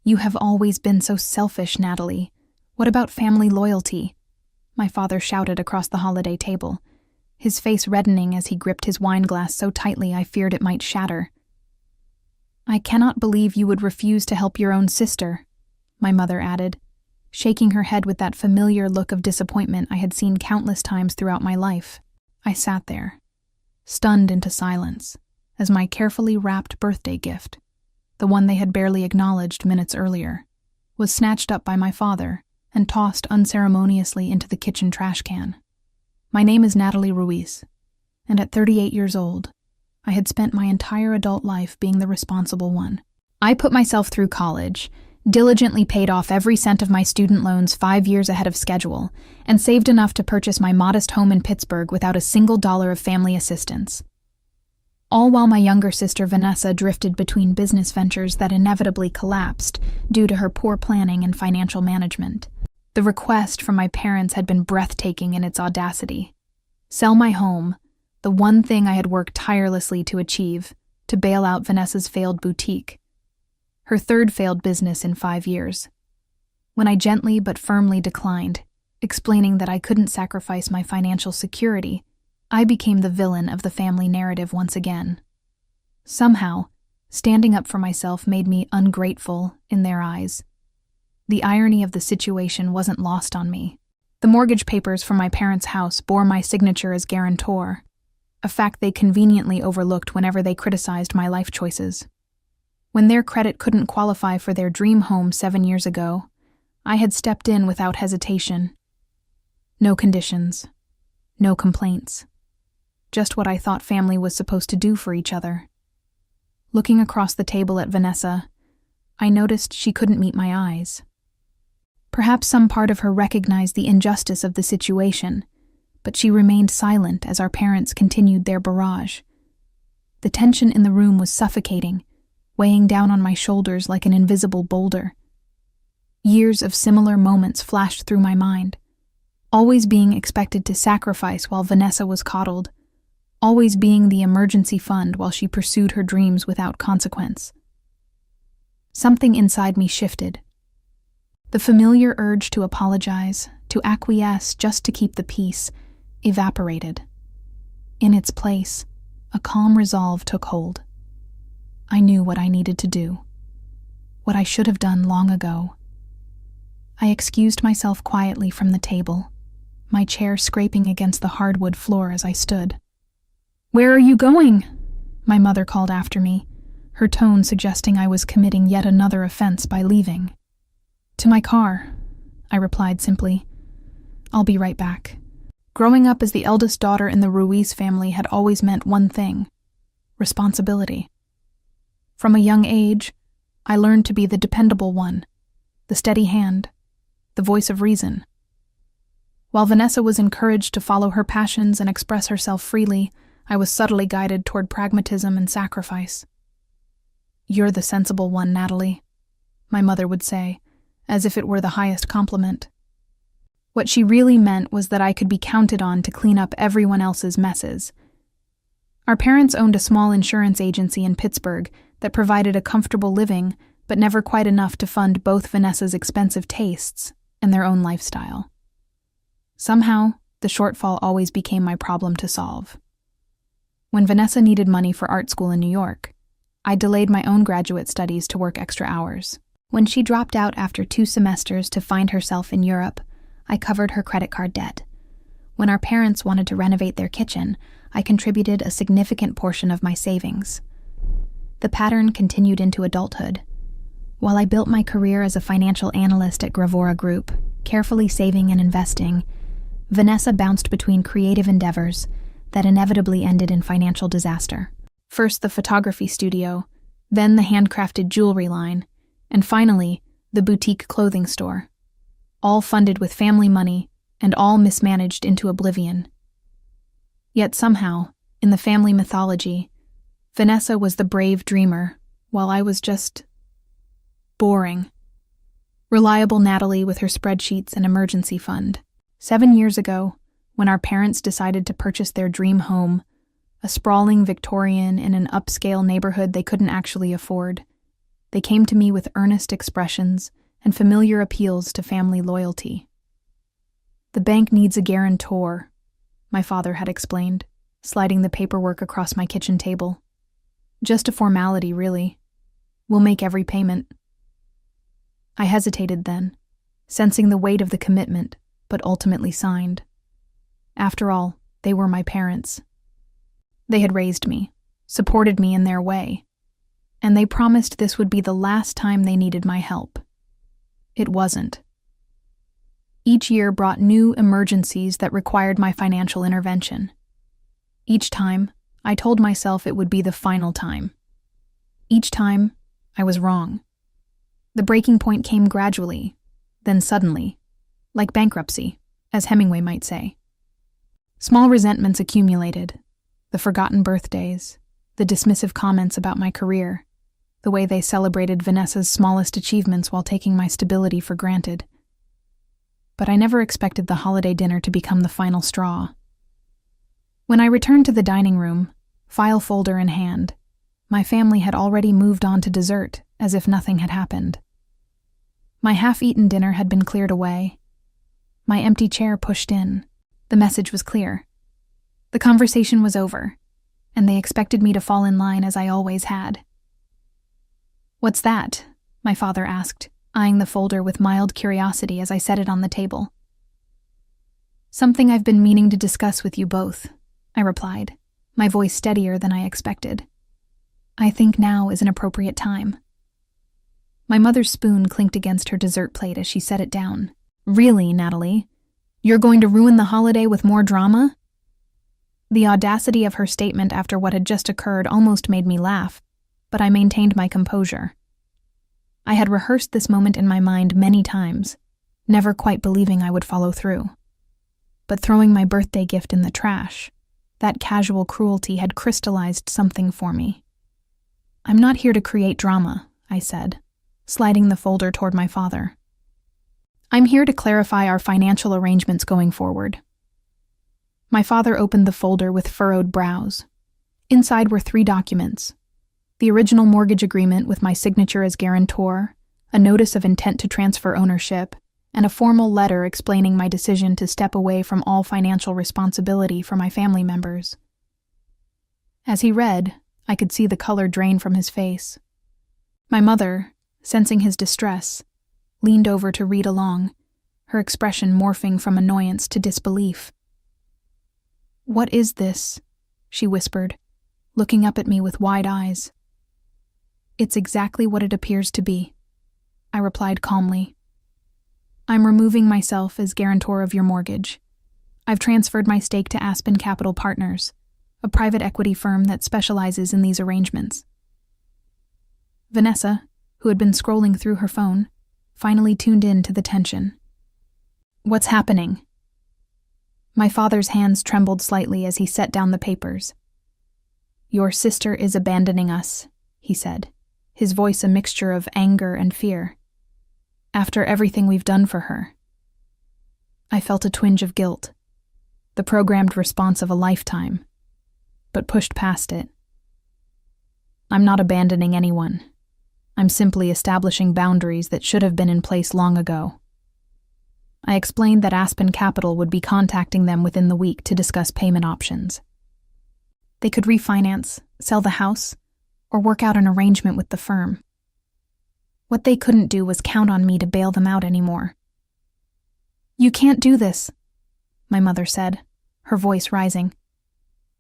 "You have always been so selfish, Natalie. What about family loyalty?" my father shouted across the holiday table, his face reddening as he gripped his wine glass so tightly I feared it might shatter. "I cannot believe you would refuse to help your own sister," my mother added, shaking her head with that familiar look of disappointment I had seen countless times throughout my life. I sat there, stunned into silence, as my carefully wrapped birthday gift, the one they had barely acknowledged minutes earlier, was snatched up by my father and tossed unceremoniously into the kitchen trash can. My name is Natalie Ruiz, and at 38 years old, I had spent my entire adult life being the responsible one. I put myself through college, diligently paid off every cent of my student loans 5 years ahead of schedule, and saved enough to purchase my modest home in Pittsburgh without a single dollar of family assistance. All while my younger sister Vanessa drifted between business ventures that inevitably collapsed due to her poor planning and financial management. The request from my parents had been breathtaking in its audacity. Sell my home, the one thing I had worked tirelessly to achieve, to bail out Vanessa's failed boutique, her third failed business in 5 years. When I gently but firmly declined, explaining that I couldn't sacrifice my financial security, I became the villain of the family narrative once again. Somehow, standing up for myself made me ungrateful in their eyes. The irony of the situation wasn't lost on me. The mortgage papers for my parents' house bore my signature as guarantor, a fact they conveniently overlooked whenever they criticized my life choices. When their credit couldn't qualify for their dream home 7 years ago, I had stepped in without hesitation. No conditions, no complaints. Just what I thought family was supposed to do for each other. Looking across the table at Vanessa, I noticed she couldn't meet my eyes. Perhaps some part of her recognized the injustice of the situation, but she remained silent as our parents continued their barrage. The tension in the room was suffocating, weighing down on my shoulders like an invisible boulder. Years of similar moments flashed through my mind, always being expected to sacrifice while Vanessa was coddled, always being the emergency fund while she pursued her dreams without consequence. Something inside me shifted. The familiar urge to apologize, to acquiesce just to keep the peace, evaporated. In its place, a calm resolve took hold. I knew what I needed to do, what I should have done long ago. I excused myself quietly from the table, my chair scraping against the hardwood floor as I stood. "Where are you going?" my mother called after me, her tone suggesting I was committing yet another offense by leaving. "To my car," I replied simply. "I'll be right back." Growing up as the eldest daughter in the Ruiz family had always meant one thing: responsibility. From a young age, I learned to be the dependable one, the steady hand, the voice of reason. While Vanessa was encouraged to follow her passions and express herself freely, I was subtly guided toward pragmatism and sacrifice. "You're the sensible one, Natalie," my mother would say, as if it were the highest compliment. What she really meant was that I could be counted on to clean up everyone else's messes. Our parents owned a small insurance agency in Pittsburgh that provided a comfortable living, but never quite enough to fund both Vanessa's expensive tastes and their own lifestyle. Somehow, the shortfall always became my problem to solve. When Vanessa needed money for art school in New York, I delayed my own graduate studies to work extra hours. When she dropped out after 2 semesters to find herself in Europe, I covered her credit card debt. When our parents wanted to renovate their kitchen, I contributed a significant portion of my savings. The pattern continued into adulthood. While I built my career as a financial analyst at Gravora Group, carefully saving and investing, Vanessa bounced between creative endeavors that inevitably ended in financial disaster. First the photography studio, then the handcrafted jewelry line, and finally, the boutique clothing store. All funded with family money, and all mismanaged into oblivion. Yet somehow, in the family mythology, Vanessa was the brave dreamer, while I was just boring. Reliable Natalie with her spreadsheets and emergency fund. 7 years ago, when our parents decided to purchase their dream home, a sprawling Victorian in an upscale neighborhood they couldn't actually afford, They came to me with earnest expressions and familiar appeals to family loyalty. "The bank needs a guarantor," my father had explained, sliding the paperwork across my kitchen table. "Just a formality, really. We'll make every payment." I hesitated then, sensing the weight of the commitment, but ultimately signed. After all, they were my parents. They had raised me, supported me in their way, and they promised this would be the last time they needed my help. It wasn't. Each year brought new emergencies that required my financial intervention. Each time, I told myself it would be the final time. Each time, I was wrong. The breaking point came gradually, then suddenly, like bankruptcy, as Hemingway might say. Small resentments accumulated, the forgotten birthdays, the dismissive comments about my career, the way they celebrated Vanessa's smallest achievements while taking my stability for granted. But I never expected the holiday dinner to become the final straw. When I returned to the dining room, file folder in hand, my family had already moved on to dessert, as if nothing had happened. My half-eaten dinner had been cleared away. My empty chair pushed in. The message was clear. The conversation was over, and they expected me to fall in line as I always had. "What's that?" my father asked, eyeing the folder with mild curiosity as I set it on the table. "Something I've been meaning to discuss with you both," I replied, my voice steadier than I expected. "I think now is an appropriate time." My mother's spoon clinked against her dessert plate as she set it down. "Really, Natalie? You're going to ruin the holiday with more drama?" The audacity of her statement after what had just occurred almost made me laugh, but I maintained my composure. I had rehearsed this moment in my mind many times, never quite believing I would follow through. But throwing my birthday gift in the trash, that casual cruelty had crystallized something for me. "I'm not here to create drama," I said, sliding the folder toward my father. "I'm here to clarify our financial arrangements going forward." My father opened the folder with furrowed brows. Inside were 3 documents: the original mortgage agreement with my signature as guarantor, a notice of intent to transfer ownership, and a formal letter explaining my decision to step away from all financial responsibility for my family members. As he read, I could see the color drain from his face. My mother, sensing his distress, leaned over to read along, her expression morphing from annoyance to disbelief. "What is this?" she whispered, looking up at me with wide eyes. "It's exactly what it appears to be," I replied calmly. "I'm removing myself as guarantor of your mortgage. I've transferred my stake to Aspen Capital Partners, a private equity firm that specializes in these arrangements." Vanessa, who had been scrolling through her phone, finally tuned in to the tension. "What's happening?" My father's hands trembled slightly as he set down the papers. "Your sister is abandoning us," he said, his voice a mixture of anger and fear. "After everything we've done for her." I felt a twinge of guilt, the programmed response of a lifetime, but pushed past it. "I'm not abandoning anyone. I'm simply establishing boundaries that should have been in place long ago." I explained that Aspen Capital would be contacting them within the week to discuss payment options. They could refinance, sell the house, or work out an arrangement with the firm. What they couldn't do was count on me to bail them out anymore. "You can't do this," my mother said, her voice rising.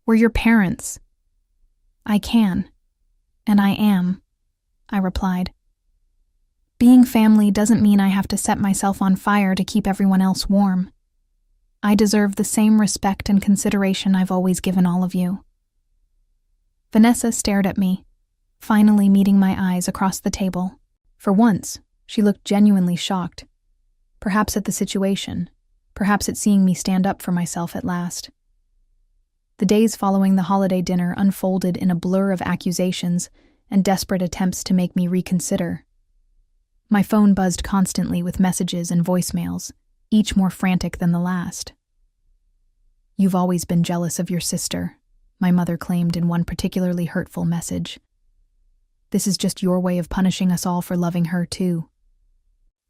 "We're your parents." "I can, and I am," I replied. "Being family doesn't mean I have to set myself on fire to keep everyone else warm. I deserve the same respect and consideration I've always given all of you." Vanessa stared at me, finally meeting my eyes across the table. For once, she looked genuinely shocked. Perhaps at the situation, perhaps at seeing me stand up for myself at last. The days following the holiday dinner unfolded in a blur of accusations and desperate attempts to make me reconsider. My phone buzzed constantly with messages and voicemails, each more frantic than the last. "You've always been jealous of your sister," my mother claimed in one particularly hurtful message. This is just your way of punishing us all for loving her, too.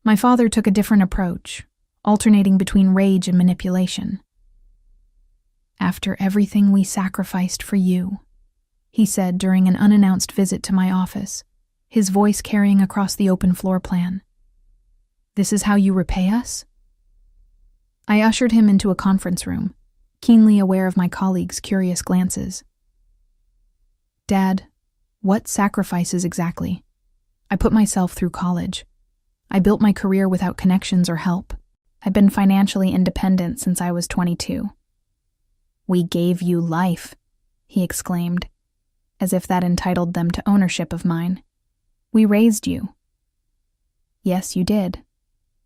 My father took a different approach, alternating between rage and manipulation. After everything we sacrificed for you, he said during an unannounced visit to my office, his voice carrying across the open floor plan. This is how you repay us? I ushered him into a conference room, keenly aware of my colleagues' curious glances. Dad, what sacrifices exactly? I put myself through college. I built my career without connections or help. I've been financially independent since I was 22. We gave you life, he exclaimed, as if that entitled them to ownership of mine. We raised you. Yes, you did,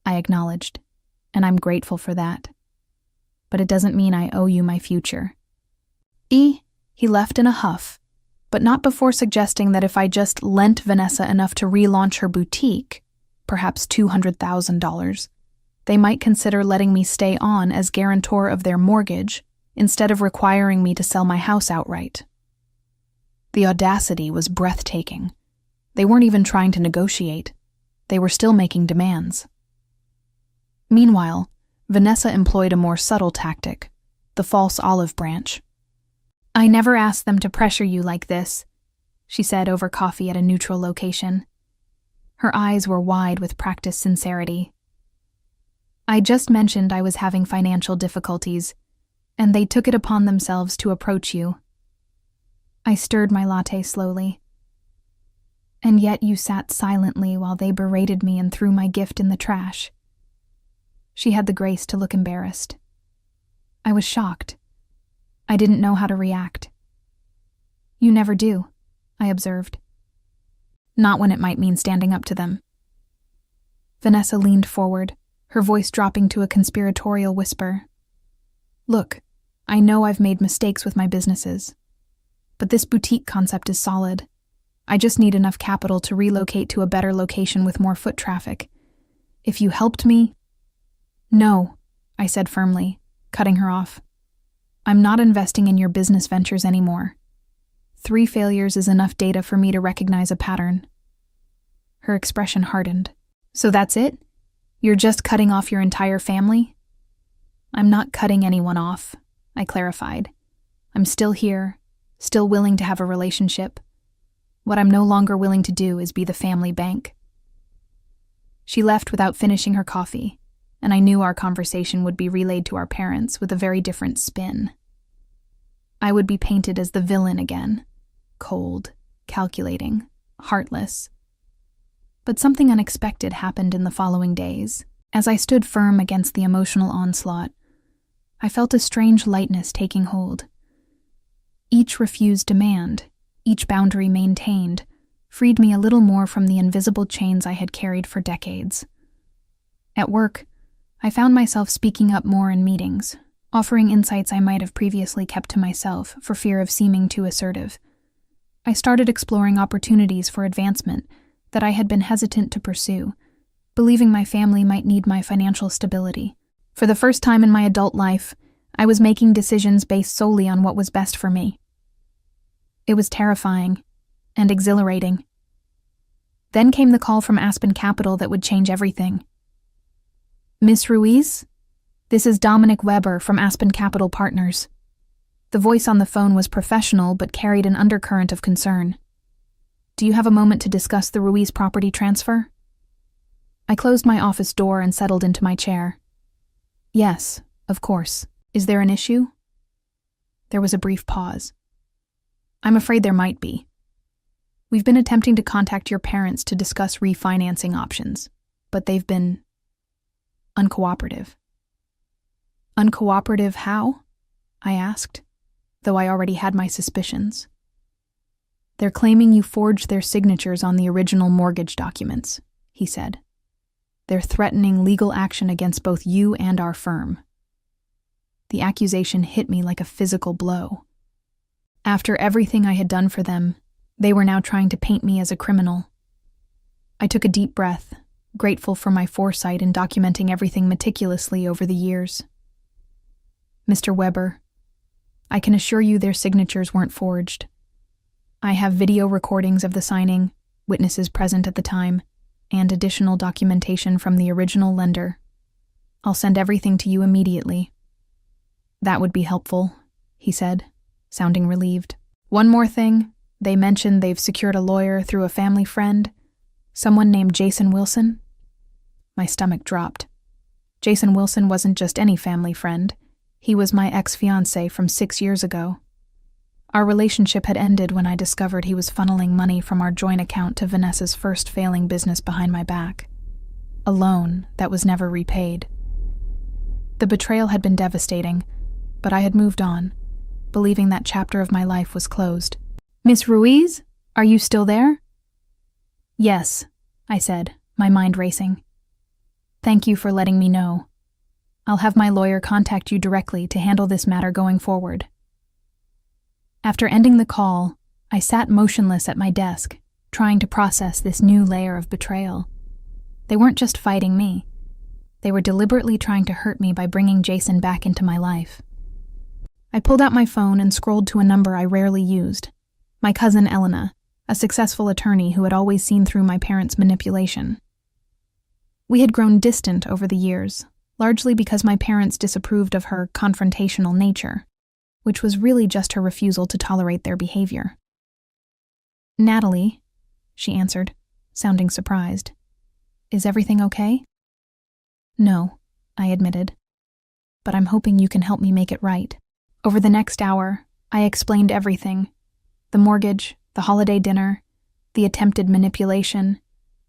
I acknowledged, and I'm grateful for that. But it doesn't mean I owe you my future. He left in a huff, but not before suggesting that if I just lent Vanessa enough to relaunch her boutique, perhaps $200,000, they might consider letting me stay on as guarantor of their mortgage instead of requiring me to sell my house outright. The audacity was breathtaking. They weren't even trying to negotiate. They were still making demands. Meanwhile, Vanessa employed a more subtle tactic, the false olive branch. I never asked them to pressure you like this, she said over coffee at a neutral location. Her eyes were wide with practiced sincerity. I just mentioned I was having financial difficulties, and they took it upon themselves to approach you. I stirred my latte slowly. And yet you sat silently while they berated me and threw my gift in the trash. She had the grace to look embarrassed. I was shocked. I didn't know how to react. You never do, I observed. Not when it might mean standing up to them. Vanessa leaned forward, her voice dropping to a conspiratorial whisper. Look, I know I've made mistakes with my businesses, but this boutique concept is solid. I just need enough capital to relocate to a better location with more foot traffic. If you helped me... No, I said firmly, cutting her off. I'm not investing in your business ventures anymore. 3 failures is enough data for me to recognize a pattern. Her expression hardened. So that's it? You're just cutting off your entire family? I'm not cutting anyone off, I clarified. I'm still here, still willing to have a relationship. What I'm no longer willing to do is be the family bank. She left without finishing her coffee, and I knew our conversation would be relayed to our parents with a very different spin. I would be painted as the villain again, cold, calculating, heartless. But something unexpected happened in the following days. As I stood firm against the emotional onslaught, I felt a strange lightness taking hold. Each refused demand, each boundary maintained, freed me a little more from the invisible chains I had carried for decades. At work, I found myself speaking up more in meetings, offering insights I might have previously kept to myself for fear of seeming too assertive. I started exploring opportunities for advancement that I had been hesitant to pursue, believing my family might need my financial stability. For the first time in my adult life, I was making decisions based solely on what was best for me. It was terrifying and exhilarating. Then came the call from Aspen Capital that would change everything. Miss Ruiz? This is Dominic Weber from Aspen Capital Partners. The voice on the phone was professional but carried an undercurrent of concern. Do you have a moment to discuss the Ruiz property transfer? I closed my office door and settled into my chair. Yes, of course. Is there an issue? There was a brief pause. I'm afraid there might be. We've been attempting to contact your parents to discuss refinancing options, but they've been uncooperative. Uncooperative how? I asked, though I already had my suspicions. They're claiming you forged their signatures on the original mortgage documents, he said. They're threatening legal action against both you and our firm. The accusation hit me like a physical blow. After everything I had done for them, they were now trying to paint me as a criminal. I took a deep breath, grateful for my foresight in documenting everything meticulously over the years. Mr. Weber, I can assure you their signatures weren't forged. I have video recordings of the signing, witnesses present at the time, and additional documentation from the original lender. I'll send everything to you immediately." "That would be helpful," he said, sounding relieved. "One more thing. They mentioned they've secured a lawyer through a family friend, someone named Jason Wilson." My stomach dropped. Jason Wilson wasn't just any family friend. He was my ex-fiancé from 6 years ago. Our relationship had ended when I discovered he was funneling money from our joint account to Vanessa's first failing business behind my back. A loan that was never repaid. The betrayal had been devastating, but I had moved on, believing that chapter of my life was closed. "Miss Ruiz, are you still there?" "Yes," I said, my mind racing. "Thank you for letting me know. I'll have my lawyer contact you directly to handle this matter going forward." After ending the call, I sat motionless at my desk, trying to process this new layer of betrayal. They weren't just fighting me. They were deliberately trying to hurt me by bringing Jason back into my life. I pulled out my phone and scrolled to a number I rarely used. My cousin Elena, a successful attorney who had always seen through my parents' manipulation. We had grown distant over the years, largely because my parents disapproved of her confrontational nature, which was really just her refusal to tolerate their behavior. "Natalie," she answered, sounding surprised. "Is everything okay?" "No," I admitted, "but I'm hoping you can help me make it right." Over the next hour, I explained everything: the mortgage, the holiday dinner, the attempted manipulation,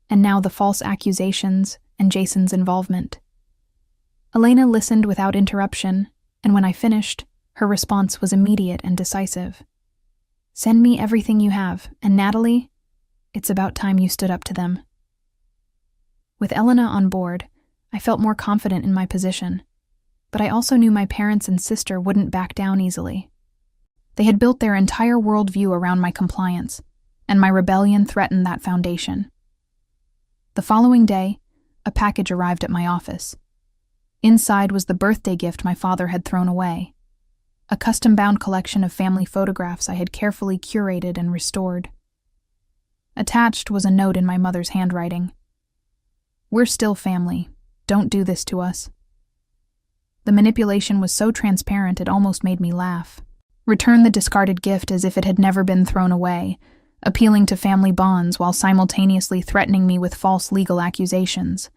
and now the false accusations and Jason's involvement. Elena listened without interruption, and when I finished, her response was immediate and decisive. "Send me everything you have, and Natalie, it's about time you stood up to them." With Elena on board, I felt more confident in my position, but I also knew my parents and sister wouldn't back down easily. They had built their entire worldview around my compliance, and my rebellion threatened that foundation. The following day, a package arrived at my office. Inside was the birthday gift my father had thrown away, a custom-bound collection of family photographs I had carefully curated and restored. Attached was a note in my mother's handwriting. "We're still family. Don't do this to us." The manipulation was so transparent it almost made me laugh. Return the discarded gift as if it had never been thrown away, appealing to family bonds while simultaneously threatening me with false legal accusations.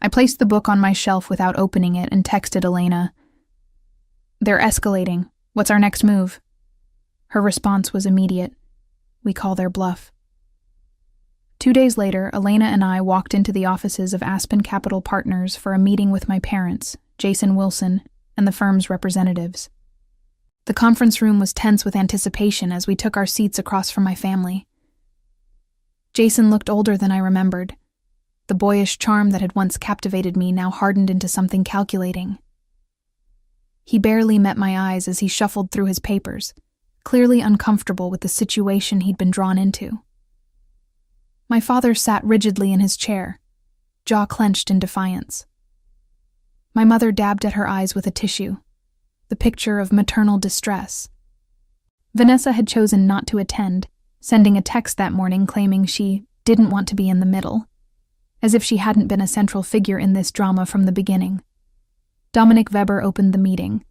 I placed the book on my shelf without opening it and texted Elena, "They're escalating. What's our next move?" Her response was immediate. "We call their bluff." 2 days later, Elena and I walked into the offices of Aspen Capital Partners for a meeting with my parents, Jason Wilson, and the firm's representatives. The conference room was tense with anticipation as we took our seats across from my family. Jason looked older than I remembered. The boyish charm that had once captivated me now hardened into something calculating. He barely met my eyes as he shuffled through his papers, clearly uncomfortable with the situation he'd been drawn into. My father sat rigidly in his chair, jaw clenched in defiance. My mother dabbed at her eyes with a tissue, the picture of maternal distress. Vanessa had chosen not to attend, sending a text that morning claiming she didn't want to be in the middle, as if she hadn't been a central figure in this drama from the beginning. Dominic Weber opened the meeting.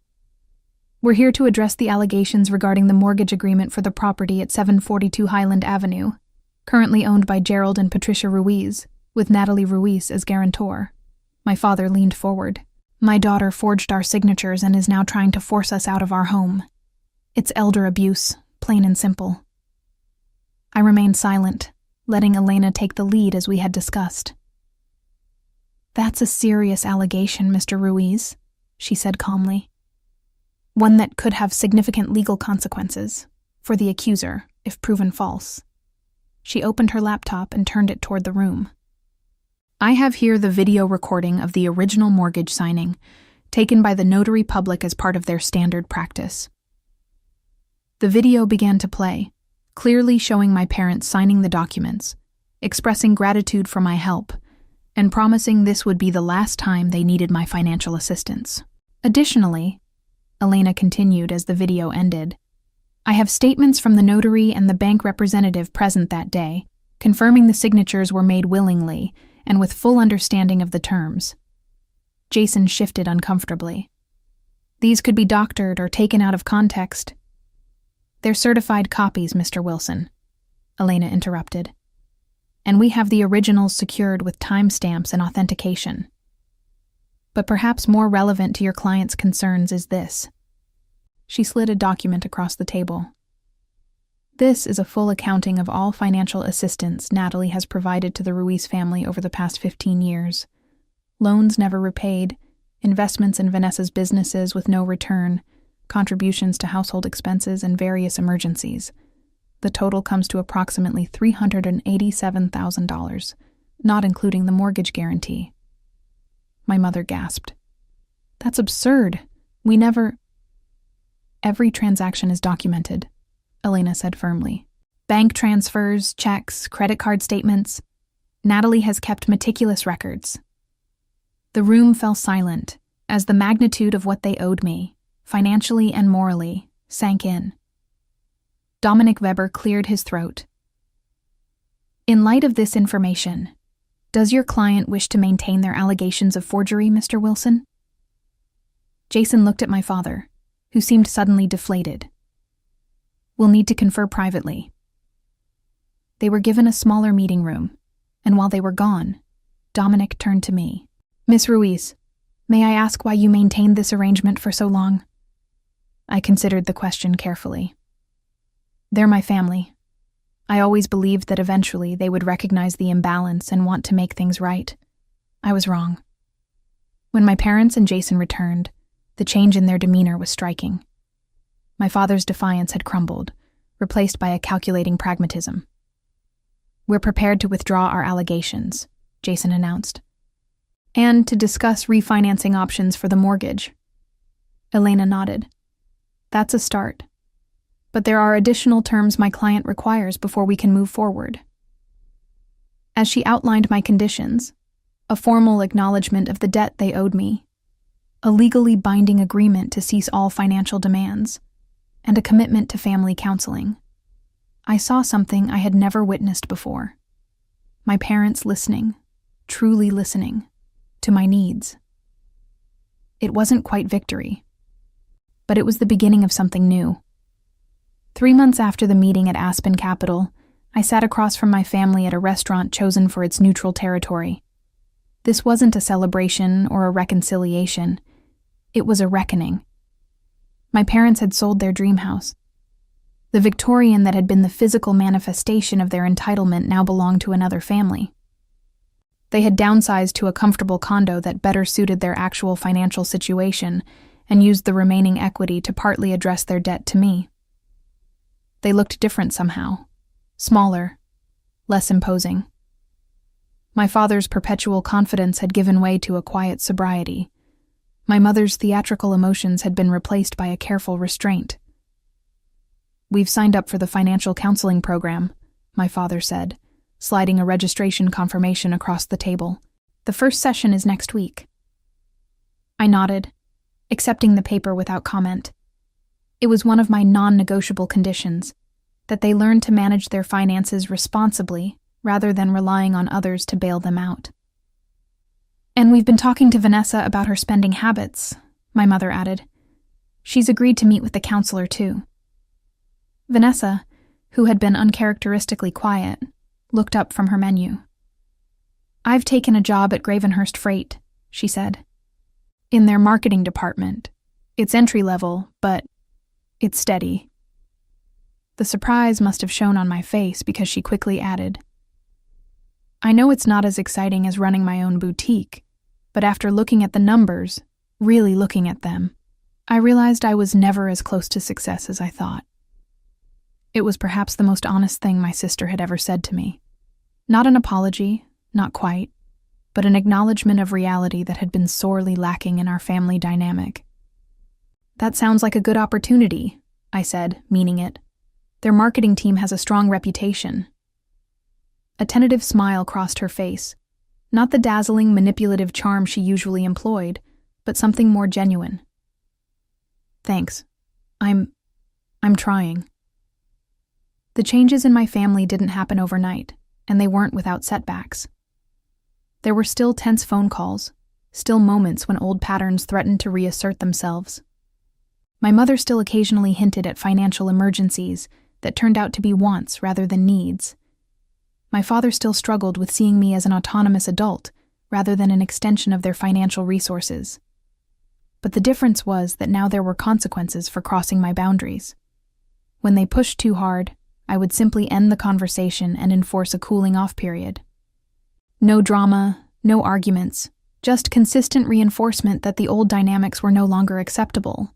"We're here to address the allegations regarding the mortgage agreement for the property at 742 Highland Avenue, currently owned by Gerald and Patricia Ruiz, with Natalie Ruiz as guarantor." My father leaned forward. "My daughter forged our signatures and is now trying to force us out of our home. It's elder abuse, plain and simple." I remained silent, letting Elena take the lead as we had discussed. "That's a serious allegation, Mr. Ruiz," she said calmly. "One that could have significant legal consequences for the accuser if proven false." She opened her laptop and turned it toward the room. "I have here the video recording of the original mortgage signing, taken by the notary public as part of their standard practice." The video began to play, clearly showing my parents signing the documents, expressing gratitude for my help, and promising this would be the last time they needed my financial assistance. "Additionally," Elena continued as the video ended, "I have statements from the notary and the bank representative present that day, confirming the signatures were made willingly and with full understanding of the terms. Jason shifted uncomfortably. These could be doctored or taken out of context. They're certified copies, Mr. Wilson, Elena interrupted. And we have the originals secured with timestamps and authentication. But perhaps more relevant to your client's concerns is this. She slid a document across the table. This is a full accounting of all financial assistance Natalie has provided to the Ruiz family over the past 15 years. Loans never repaid, investments in Vanessa's businesses with no return, contributions to household expenses, and various emergencies. The total comes to approximately $387,000, not including the mortgage guarantee. My mother gasped. That's absurd. We never... Every transaction is documented, Elena said firmly. Bank transfers, checks, credit card statements. Natalie has kept meticulous records. The room fell silent as the magnitude of what they owed me, financially and morally, sank in. Dominic Weber cleared his throat. In light of this information, does your client wish to maintain their allegations of forgery, Mr. Wilson? Jason looked at my father, who seemed suddenly deflated. We'll need to confer privately. They were given a smaller meeting room, and while they were gone, Dominic turned to me. Miss Ruiz, may I ask why you maintained this arrangement for so long? I considered the question carefully. They're my family. I always believed that eventually they would recognize the imbalance and want to make things right. I was wrong. When my parents and Jason returned, the change in their demeanor was striking. My father's defiance had crumbled, replaced by a calculating pragmatism. We're prepared to withdraw our allegations, Jason announced, and to discuss refinancing options for the mortgage. Elena nodded. That's a start. But there are additional terms my client requires before we can move forward. As she outlined my conditions, a formal acknowledgement of the debt they owed me, a legally binding agreement to cease all financial demands, and a commitment to family counseling, I saw something I had never witnessed before. My parents listening, truly listening, to my needs. It wasn't quite victory, but it was the beginning of something new. 3 months after the meeting at Aspen Capital, I sat across from my family at a restaurant chosen for its neutral territory. This wasn't a celebration or a reconciliation. It was a reckoning. My parents had sold their dream house. The Victorian that had been the physical manifestation of their entitlement now belonged to another family. They had downsized to a comfortable condo that better suited their actual financial situation and used the remaining equity to partly address their debt to me. They looked different somehow, smaller, less imposing. My father's perpetual confidence had given way to a quiet sobriety. My mother's theatrical emotions had been replaced by a careful restraint. We've signed up for the financial counseling program, my father said, sliding a registration confirmation across the table. The first session is next week. I nodded, accepting the paper without comment. It was one of my non-negotiable conditions, that they learn to manage their finances responsibly rather than relying on others to bail them out. And we've been talking to Vanessa about her spending habits, my mother added. She's agreed to meet with the counselor too. Vanessa, who had been uncharacteristically quiet, looked up from her menu. I've taken a job at Gravenhurst Freight, she said. In their marketing department. It's entry-level, but it's steady. The surprise must have shown on my face because she quickly added, I know it's not as exciting as running my own boutique, but after looking at the numbers, really looking at them, I realized I was never as close to success as I thought. It was perhaps the most honest thing my sister had ever said to me. Not an apology, not quite, but an acknowledgement of reality that had been sorely lacking in our family dynamic. That sounds like a good opportunity, I said, meaning it. Their marketing team has a strong reputation. A tentative smile crossed her face, not the dazzling, manipulative charm she usually employed, but something more genuine. Thanks. I'm trying. The changes in my family didn't happen overnight. and they weren't without setbacks. There were still tense phone calls, still moments when old patterns threatened to reassert themselves. My mother still occasionally hinted at financial emergencies that turned out to be wants rather than needs. My father still struggled with seeing me as an autonomous adult rather than an extension of their financial resources. But the difference was that now there were consequences for crossing my boundaries. When they pushed too hard, I would simply end the conversation and enforce a cooling-off period. No drama, no arguments, just consistent reinforcement that the old dynamics were no longer acceptable.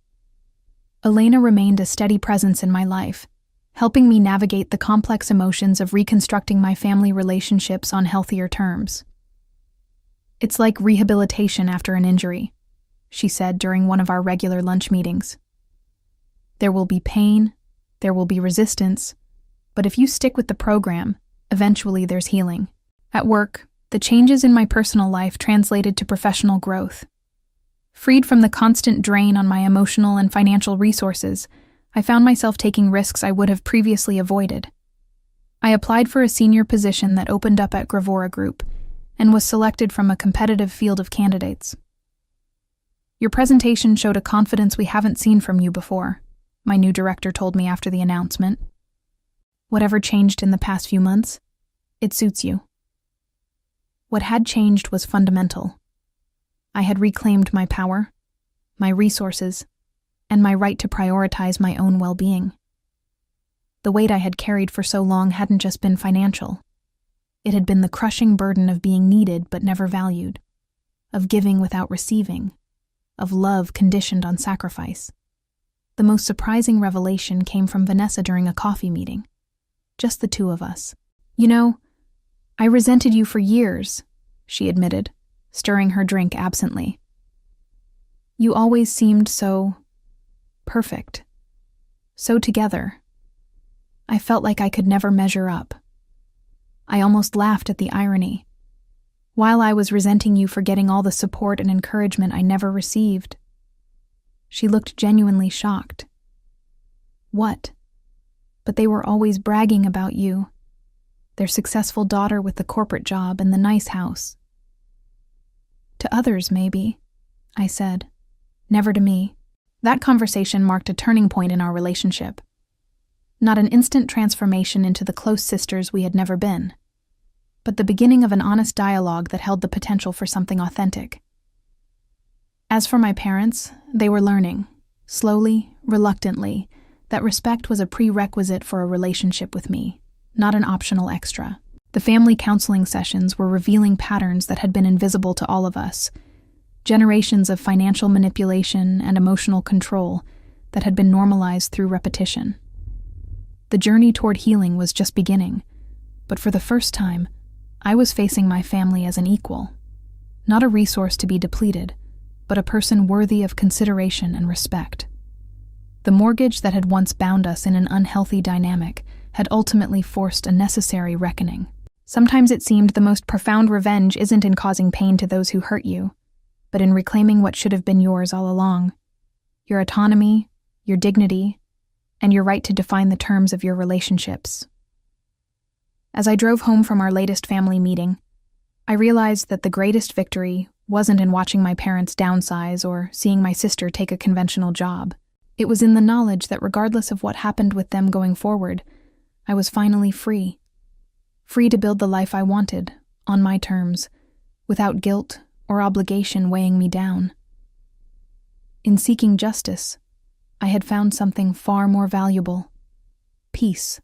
Elena remained a steady presence in my life, helping me navigate the complex emotions of reconstructing my family relationships on healthier terms. "It's like rehabilitation after an injury," she said during one of our regular lunch meetings. "There will be pain, there will be resistance, but if you stick with the program, eventually there's healing." At work, the changes in my personal life translated to professional growth. Freed from the constant drain on my emotional and financial resources, I found myself taking risks I would have previously avoided. I applied for a senior position that opened up at Gravora Group and was selected from a competitive field of candidates. "Your presentation showed a confidence we haven't seen from you before," my new director told me after the announcement. "Whatever changed in the past few months, it suits you." What had changed was fundamental. I had reclaimed my power, my resources, and my right to prioritize my own well-being. The weight I had carried for so long hadn't just been financial. It had been the crushing burden of being needed but never valued, of giving without receiving, of love conditioned on sacrifice. The most surprising revelation came from Vanessa during a coffee meeting. Just the two of us. "You know, I resented you for years," she admitted, stirring her drink absently. "You always seemed so perfect, so together. I felt like I could never measure up. I almost laughed at the irony. While I was resenting you for getting all the support and encouragement I never received." She looked genuinely shocked. "What? But they were always bragging about you. Their successful daughter with the corporate job and the nice house." "To others, maybe," I said. "Never to me." That conversation marked a turning point in our relationship. Not an instant transformation into the close sisters we had never been, but the beginning of an honest dialogue that held the potential for something authentic. As for my parents, they were learning, slowly, reluctantly, that respect was a prerequisite for a relationship with me, not an optional extra. The family counseling sessions were revealing patterns that had been invisible to all of us, generations of financial manipulation and emotional control that had been normalized through repetition. The journey toward healing was just beginning, but for the first time, I was facing my family as an equal, not a resource to be depleted, but a person worthy of consideration and respect. The mortgage that had once bound us in an unhealthy dynamic had ultimately forced a necessary reckoning. Sometimes it seemed the most profound revenge isn't in causing pain to those who hurt you, but in reclaiming what should have been yours all along: your autonomy, your dignity, and your right to define the terms of your relationships. As I drove home from our latest family meeting, I realized that the greatest victory wasn't in watching my parents downsize or seeing my sister take a conventional job. It was in the knowledge that regardless of what happened with them going forward, I was finally free. Free to build the life I wanted, on my terms, without guilt or obligation weighing me down. In seeking justice, I had found something far more valuable: peace.